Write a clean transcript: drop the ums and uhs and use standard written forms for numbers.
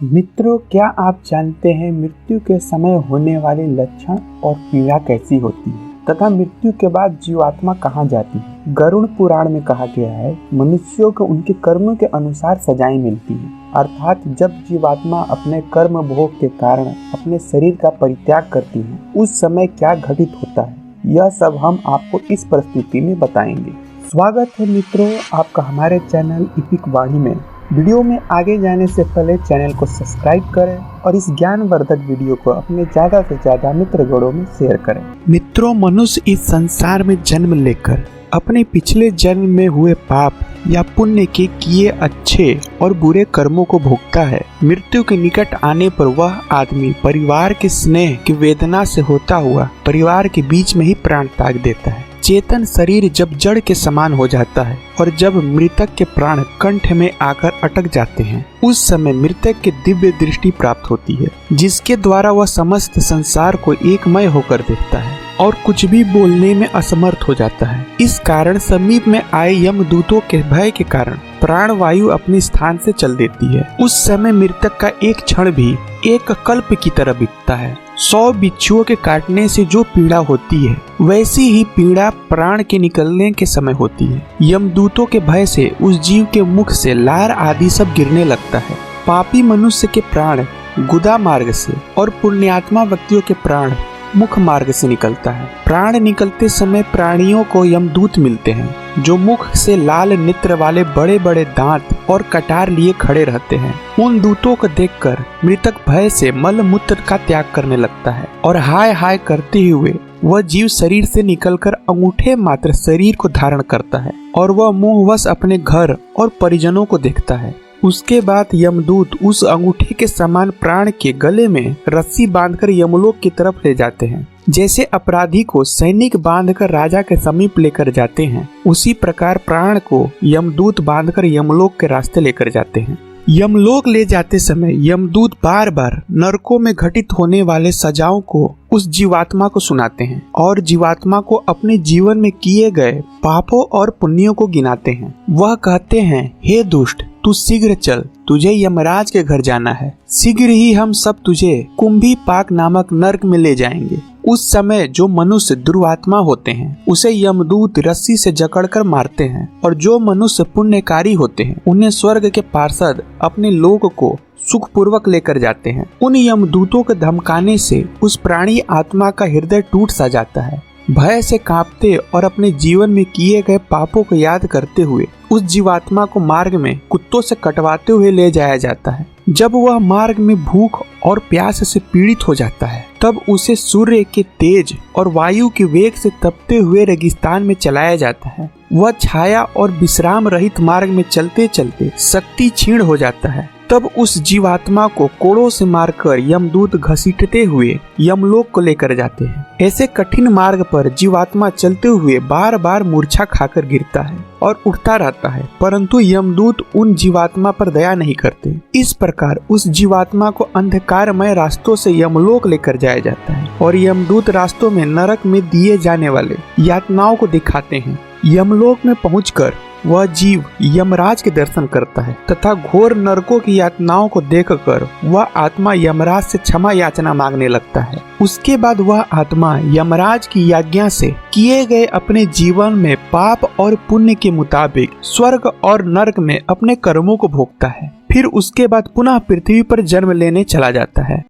मित्रों, क्या आप जानते हैं मृत्यु के समय होने वाले लक्षण और पीड़ा कैसी होती है तथा मृत्यु के बाद जीवात्मा कहाँ जाती है। गरुड़ पुराण में कहा गया है, मनुष्यों को उनके कर्मों के अनुसार सजाएं मिलती है। अर्थात जब जीवात्मा अपने कर्म भोग के कारण अपने शरीर का परित्याग करती है, उस समय क्या घटित होता है, यह सब हम आपको इस प्रस्तुति में बताएंगे। स्वागत है मित्रों आपका हमारे चैनल इपिक वाणी में। वीडियो में आगे जाने से पहले चैनल को सब्सक्राइब करें और इस ज्ञानवर्धक वीडियो को अपने ज़्यादा से ज़्यादा मित्रगणों में शेयर करें। मित्रों, मनुष्य इस संसार में जन्म लेकर अपने पिछले जन्म में हुए पाप या पुण्य के किए अच्छे और बुरे कर्मों को भोगता है। मृत्यु के निकट आने पर वह आदमी परिवार के स्नेह की वेदना से होता हुआ परिवार के बीच में ही प्राण त्याग देता है। चेतन शरीर जब जड़ के समान हो जाता है और जब मृतक के प्राण कंठ में आकर अटक जाते हैं, उस समय मृतक के दिव्य दृष्टि प्राप्त होती है, जिसके द्वारा वह समस्त संसार को एकमय होकर देखता है और कुछ भी बोलने में असमर्थ हो जाता है। इस कारण समीप में आए यमदूतों के भय के कारण प्राण वायु अपने स्थान से चल देती है। उस समय मृतक का एक क्षण भी एक कल्प की तरह बीतता है। 100 बिच्छुओं के काटने से जो पीड़ा होती है, वैसी ही पीड़ा प्राण के निकलने के समय होती है। यमदूतों के भय से उस जीव के मुख से लार आदि सब गिरने लगता है। पापी मनुष्य के प्राण गुदा मार्ग से और पुण्यात्मा व्यक्तियों के प्राण मुख मार्ग से निकलता है। प्राण निकलते समय प्राणियों को यमदूत मिलते हैं, जो मुख से लाल नेत्र वाले बड़े बड़े दांत और कटार लिए खड़े रहते हैं। उन दूतों को देखकर मृतक भय से मल मूत्र का त्याग करने लगता है और हाय हाय करते हुए वह जीव शरीर से निकलकर अंगूठे मात्र शरीर को धारण करता है और वह मोहवश अपने घर और परिजनों को देखता है। उसके बाद यमदूत उस अंगूठे के समान प्राण के गले में रस्सी बांधकर यमलोक की तरफ ले जाते हैं। जैसे अपराधी को सैनिक बांधकर राजा के समीप लेकर जाते हैं, उसी प्रकार प्राण को यमदूत बांधकर यमलोक के रास्ते लेकर जाते हैं। यमलोक ले जाते समय यमदूत बार बार नरकों में घटित होने वाले सजाओं को उस जीवात्मा को सुनाते हैं और जीवात्मा को अपने जीवन में किए गए पापों और पुण्यों को गिनाते हैं। वह कहते हैं, हे दुष्ट, तू शीघ्र चल, तुझे यमराज के घर जाना है। शीघ्र ही हम सब तुझे कुंभी पाक नामक नर्क में ले जाएंगे। उस समय जो मनुष्य दुर्वात्मा होते हैं, उसे यमदूत रस्सी से जकड़कर मारते हैं और जो मनुष्य पुण्यकारी होते हैं, उन्हें स्वर्ग के पार्षद अपने लोक को सुख पूर्वक लेकर जाते हैं। उन यमदूतों के धमकाने से उस प्राणी आत्मा का हृदय टूट सा जाता है। भय से कांपते और अपने जीवन में किए गए पापों को याद करते हुए उस जीवात्मा को मार्ग में कुत्तों से कटवाते हुए ले जाया जाता है। जब वह मार्ग में भूख और प्यास से पीड़ित हो जाता है, तब उसे सूर्य के तेज और वायु के वेग से तपते हुए रेगिस्तान में चलाया जाता है। वह छाया और विश्राम रहित मार्ग में चलते चलते शक्ति क्षीण हो जाता है। तब उस जीवात्मा को कोड़ों से मारकर यमदूत घसीटते हुए यमलोक को लेकर जाते हैं। ऐसे कठिन मार्ग पर जीवात्मा चलते हुए बार बार मूर्छा खाकर गिरता है और उठता रहता है, परंतु यमदूत उन जीवात्मा पर दया नहीं करते। इस प्रकार उस जीवात्मा को अंधकारमय रास्तों से यमलोक लेकर जाया जाता है और यमदूत रास्तों में नरक में दिए जाने वाले यातनाओं को दिखाते हैं। यमलोक में पहुंचकर वह जीव यमराज के दर्शन करता है तथा घोर नरकों की यातनाओं को देखकर वह आत्मा यमराज से क्षमा याचना मांगने लगता है। उसके बाद वह आत्मा यमराज की आज्ञा से किए गए अपने जीवन में पाप और पुण्य के मुताबिक स्वर्ग और नरक में अपने कर्मों को भोगता है। फिर उसके बाद पुनः पृथ्वी पर जन्म लेने चला जाता है।